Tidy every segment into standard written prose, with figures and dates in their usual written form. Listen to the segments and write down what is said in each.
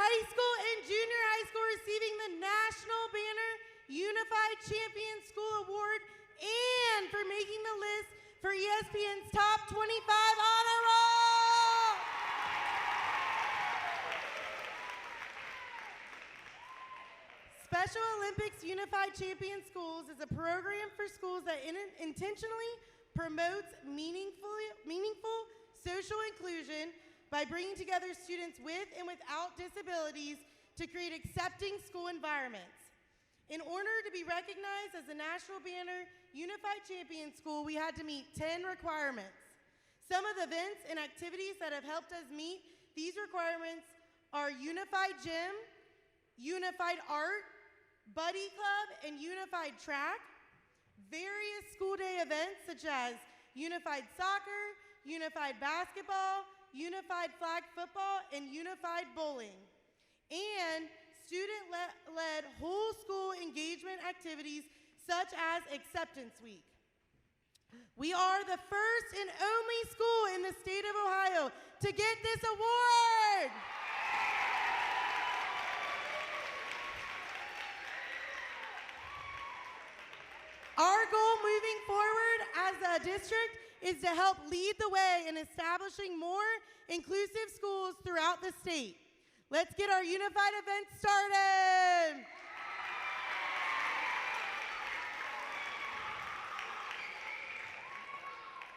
high school and junior high school receiving the National Banner Unified Champion School Award and for making the list for ESPN's Top 25 Honor Roll. Special Olympics Unified Champion Schools is a program for schools that intentionally promotes meaningful social inclusion by bringing together students with and without disabilities to create accepting school environments. In order to be recognized as the National Banner Unified Champion School, we had to meet 10 requirements. Some of the events and activities that have helped us meet these requirements are Unified Gym, Unified Art, Buddy Club, and Unified Track, various school day events such as Unified Soccer, Unified Basketball, Unified Flag Football, and Unified Bowling, and student-led whole school engagement activities such as Acceptance Week. We are the first and only school in the state of Ohio to get this award. Our goal moving forward as a district is to help lead the way in establishing more inclusive schools throughout the state. Let's get our unified event started.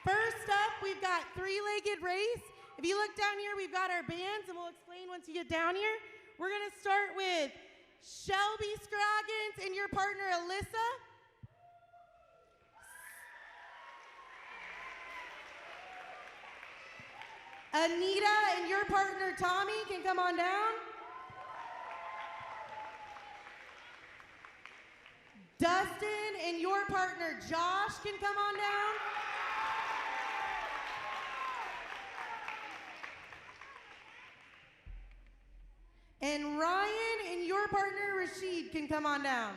First up, we've got three-legged race. If you look down here, we've got our bands, and we'll explain once you get down here. We're gonna start with Shelby Scroggins and your partner, Alyssa. Anita and your partner, Tommy, can come on down. Dustin and your partner, Josh, can come on down. And Ryan and your partner, Rashid, can come on down.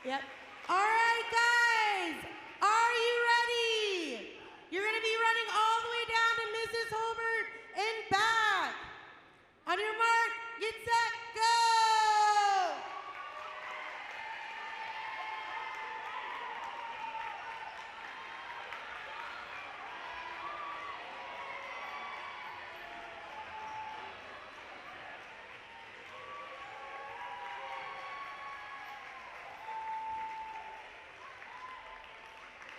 Yep. All right, guys, are you ready? You're gonna be running all the way down to Mrs. Holbert and back. On your mark, get set, go!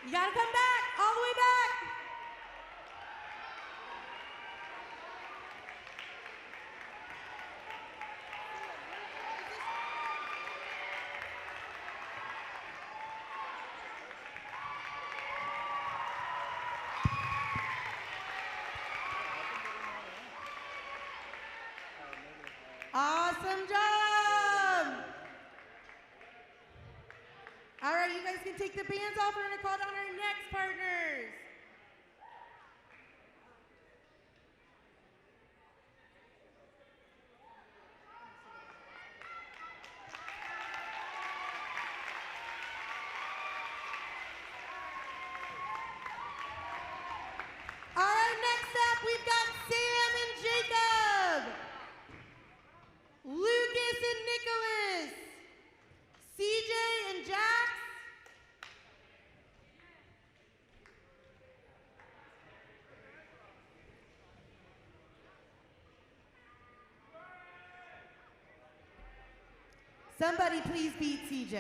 You gotta come back, all the way back. Awesome job. All right, you guys can take the bands off. We're gonna call down our next partners. we've got Sam and Jacob, Lucas and Nicholas, CJ and Jax, somebody please beat CJ.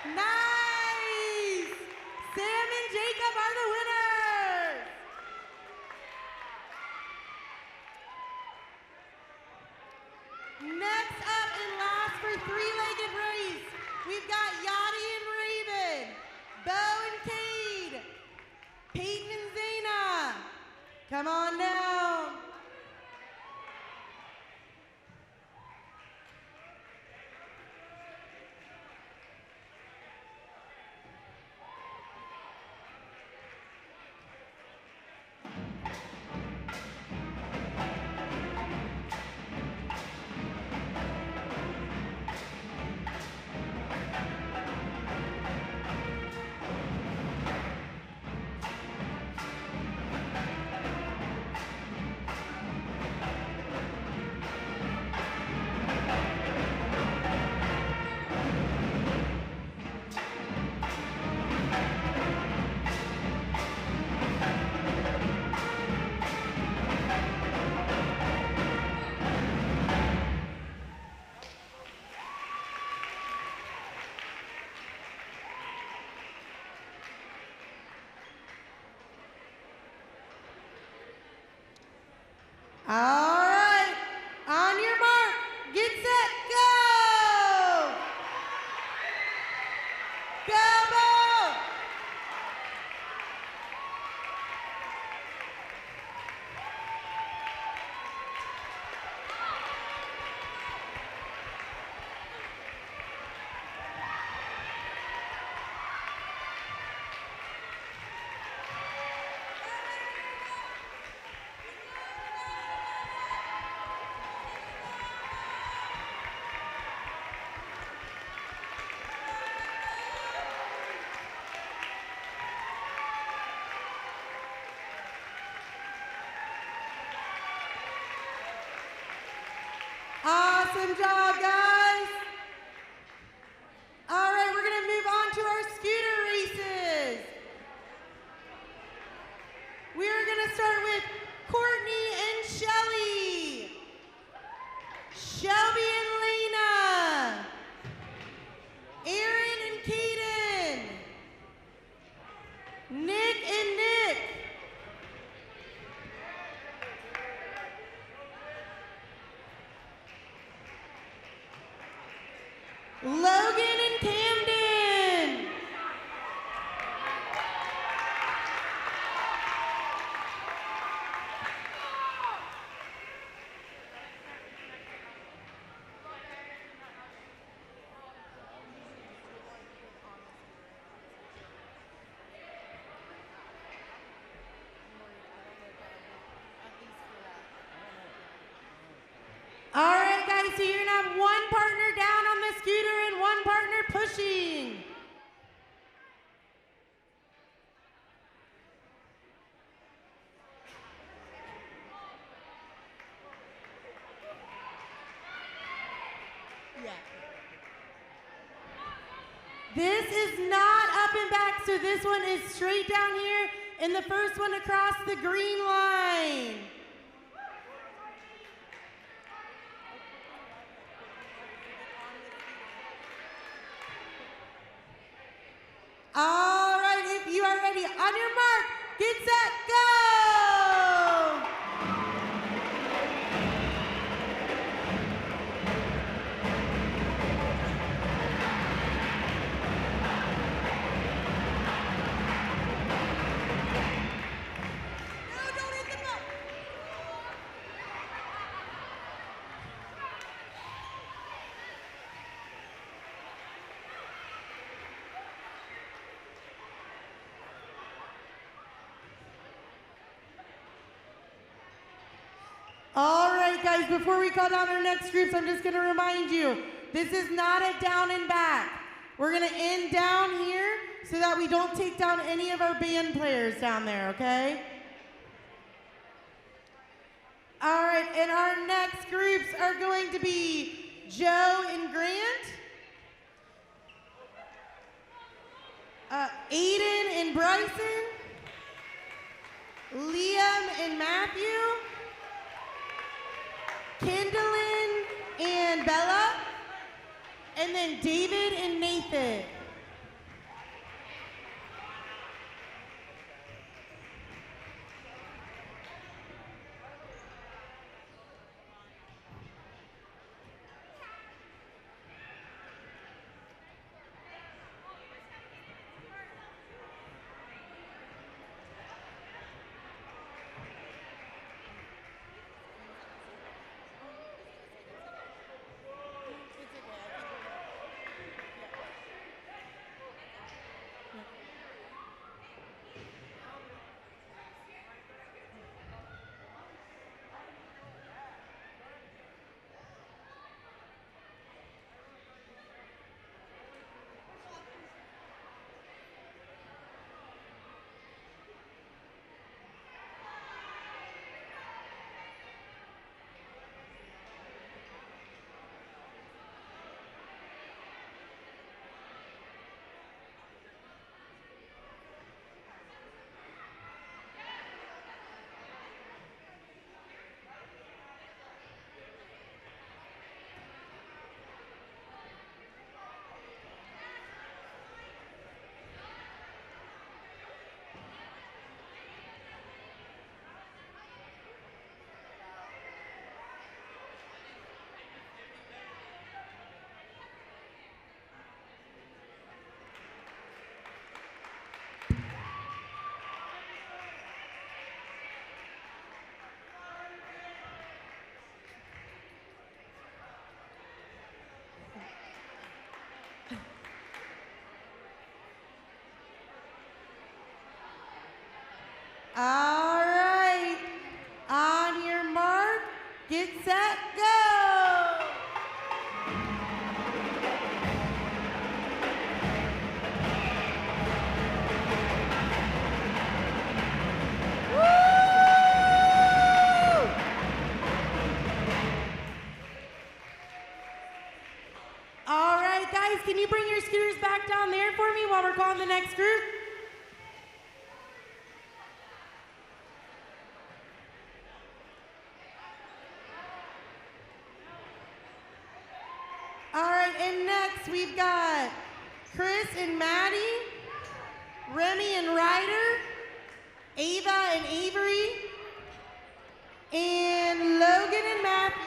Nice! Sam and Jacob are the winners! Next up and last for three-legged race, we've got Yachty and Raven, Bo and Cade, Peyton and Zayna. Come on down. All right, on your mark, get set, go! Go, Bo! This is not up and back, so this one is straight down here, and the first one across the green line. All right, if you are ready, on your mark, get set, go! All right, guys, before we call down our next groups, I'm just going to remind you, this is not a down and back. We're going to end down here so that we don't take down any of our band players down there, okay? All right, and our next groups are going to be Joe and Grant, Aiden and Bryson, Liam and Matthew, Kendallin and Bella, and then David and Nathan. All right, on your mark, get set, go! Woo! All right, guys, can you bring your scooters back down there for me while we're calling the next group? All right, and next we've got Chris and Maddie, Remy and Ryder, Ava and Avery, and Logan and Matthew.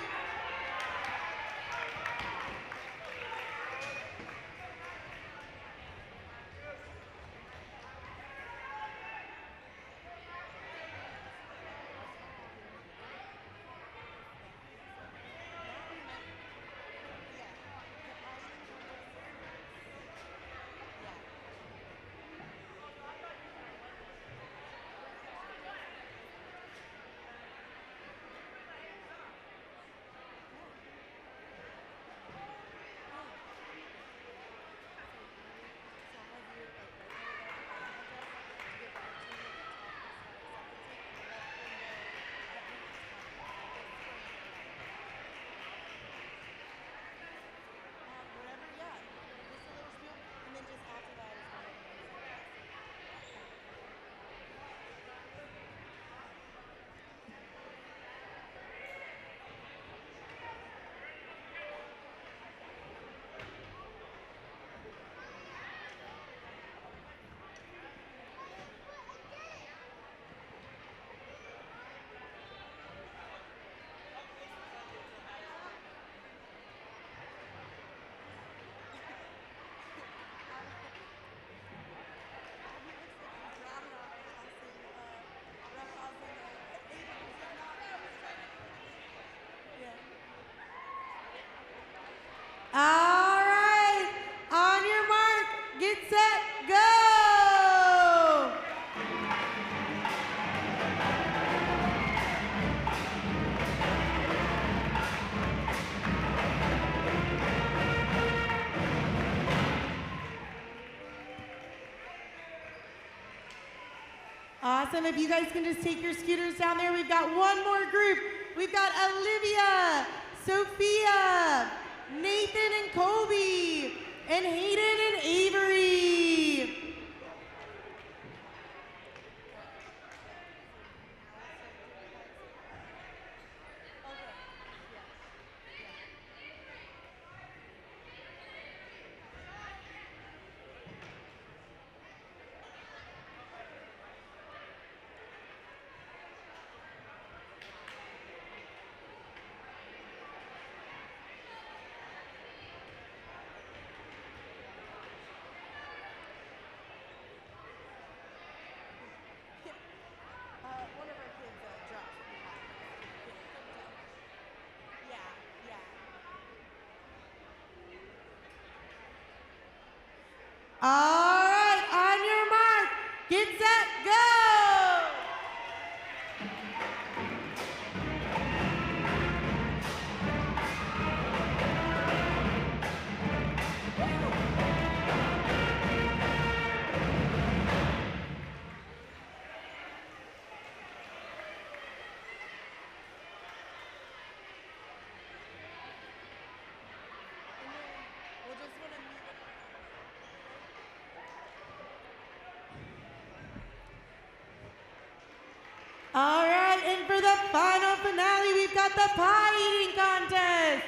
Awesome. If you guys can just take your scooters down there, we've got one more group. We've got Olivia, Sophia, Nathan and Colby, and Hayden and Avery. All right, on your mark, get set, go! All right, and for the final finale, we've got the pie eating contest.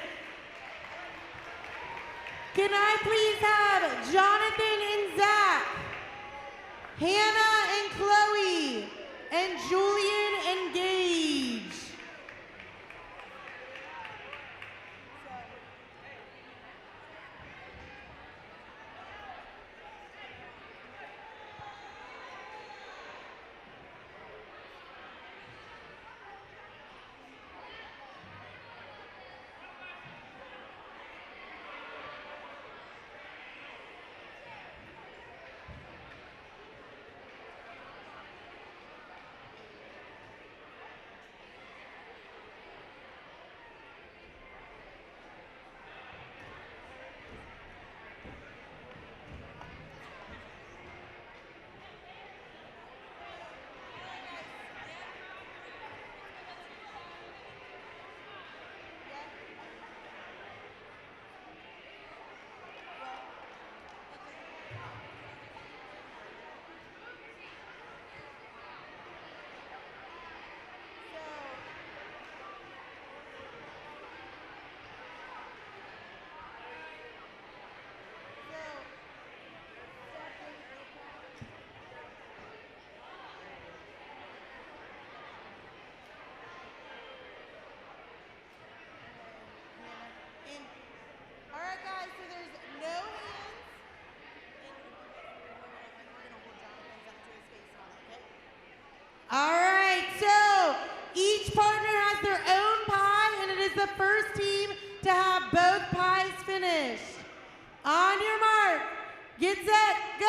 Can I please have Jonathan and Zach, Hannah and Chloe, and Julian and Gage? All right, guys, so there's no hands. We're going to hold Jonathan's up to his face on it, okay? All right, so each partner has their own pie, and it is the first team to have both pies finished. On your mark, get set, go!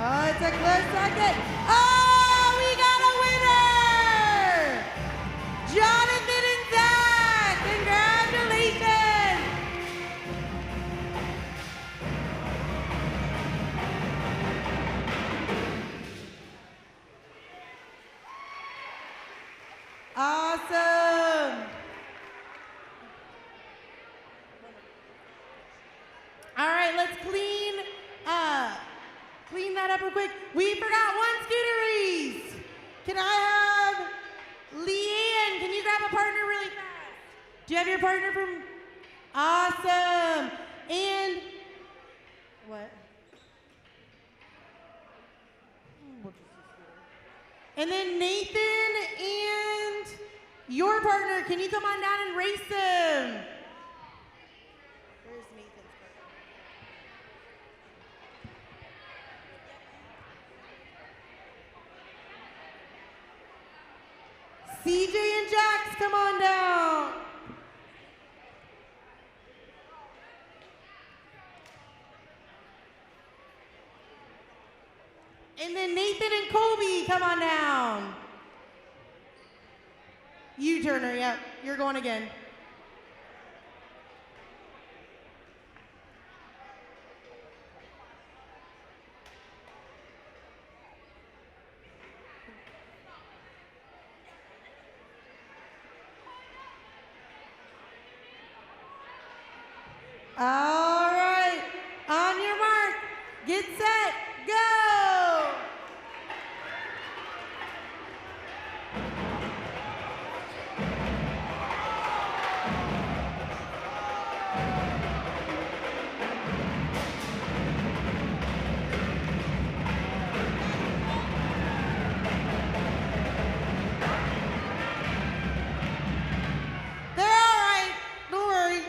Oh, it's a close second. Oh, we got a winner! Jonathan and Zach, congratulations! Awesome! All right, let's clean that up real quick. We forgot one scooteries. Can I have Leanne? Can you grab a partner really fast? Do you have your partner from? Awesome. And what? And then Nathan and your partner, can you come on down and race them? Where's Nathan's partner? CJ and Jax, come on down. And then Nathan and Colby, come on down. You, Turner, yep, you're going again. All right, on your mark, get set, go! They're all right, don't worry.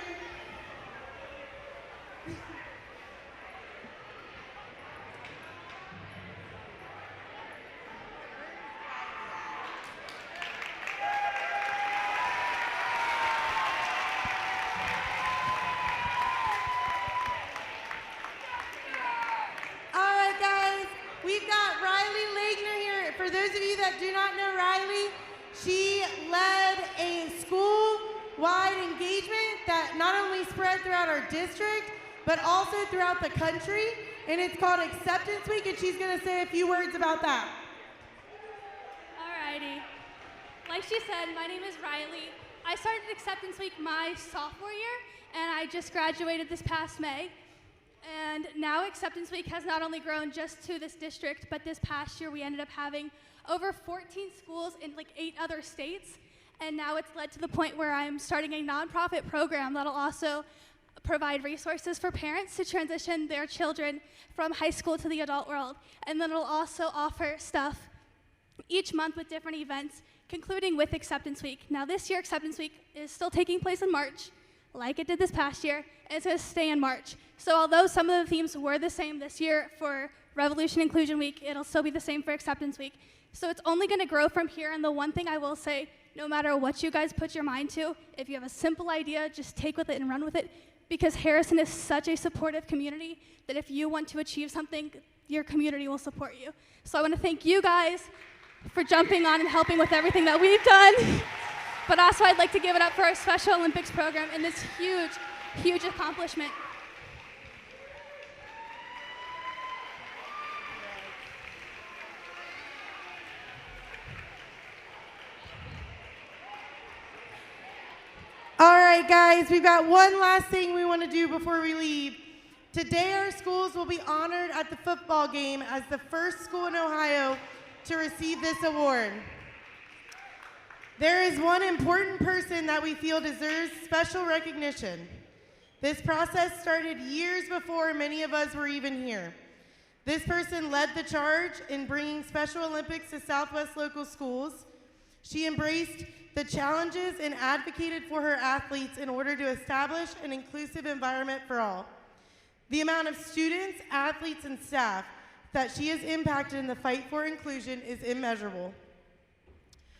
We've got Riley Legner here. For those of you that do not know Riley, she led a school-wide engagement that not only spread throughout our district, but also throughout the country, and it's called Acceptance Week, and she's gonna say a few words about that. Alrighty. Like she said, my name is Riley. I started Acceptance Week my sophomore year, and I just graduated this past May. And now Acceptance Week has not only grown just to this district, but this past year we ended up having over 14 schools in like 8 other states. And now it's led to the point where I'm starting a nonprofit program that'll also provide resources for parents to transition their children from high school to the adult world. And then it'll also offer stuff each month with different events, concluding with Acceptance Week. Now this year, Acceptance Week is still taking place in March, like it did this past year, and it's going to stay in March. So although some of the themes were the same this year for Revolution Inclusion Week, it'll still be the same for Acceptance Week. So it's only going to grow from here, and the one thing I will say, no matter what you guys put your mind to, if you have a simple idea, just take with it and run with it, because Harrison is such a supportive community that if you want to achieve something, your community will support you. So I want to thank you guys for jumping on and helping with everything that we've done. But also I'd like to give it up for our Special Olympics program and this huge, huge accomplishment. All right, guys, we've got one last thing we want to do before we leave. Today, our schools will be honored at the football game as the first school in Ohio to receive this award. There is one important person that we feel deserves special recognition. This process started years before many of us were even here. This person led the charge in bringing Special Olympics to Southwest local schools. She embraced the challenges and advocated for her athletes in order to establish an inclusive environment for all. The amount of students, athletes, and staff that she has impacted in the fight for inclusion is immeasurable.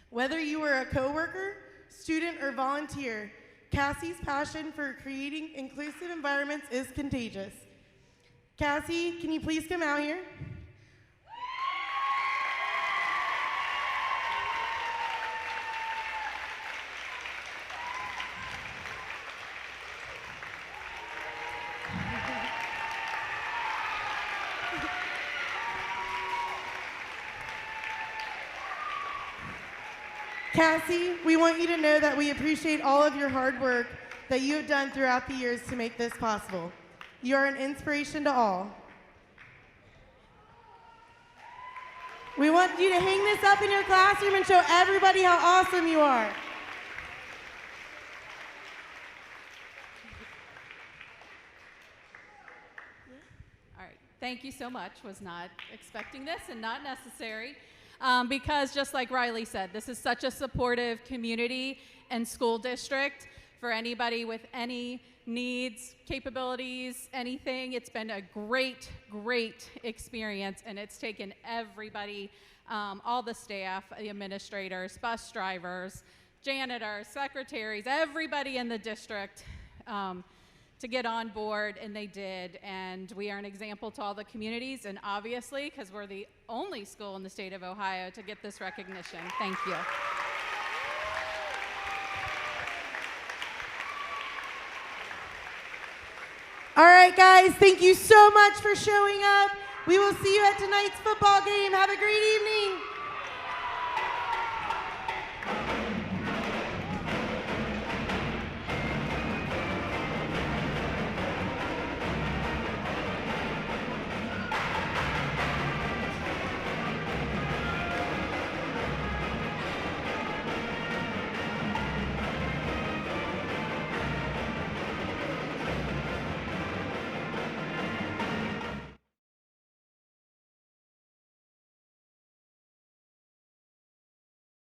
Whether you are a coworker, student, or volunteer, Cassie's passion for creating inclusive environments is contagious. Cassie, can you please come out here? Cassie, we want you to know that we appreciate all of your hard work that you have done throughout the years to make this possible. You are an inspiration to all. We want you to hang this up in your classroom and show everybody how awesome you are. Thank you so much. Was not expecting this and not necessary. Because just like Riley said, this is such a supportive community and school district for anybody with any needs, capabilities, anything. It's been a great, great experience, and it's taken everybody, all the staff, the administrators, bus drivers, janitors, secretaries, everybody in the district to get on board, and they did. And we are an example to all the communities, and obviously, because we're the only school in the state of Ohio to get this recognition. Thank you. All right, guys, thank you so much for showing up. We will see you at tonight's football game. Have a great evening.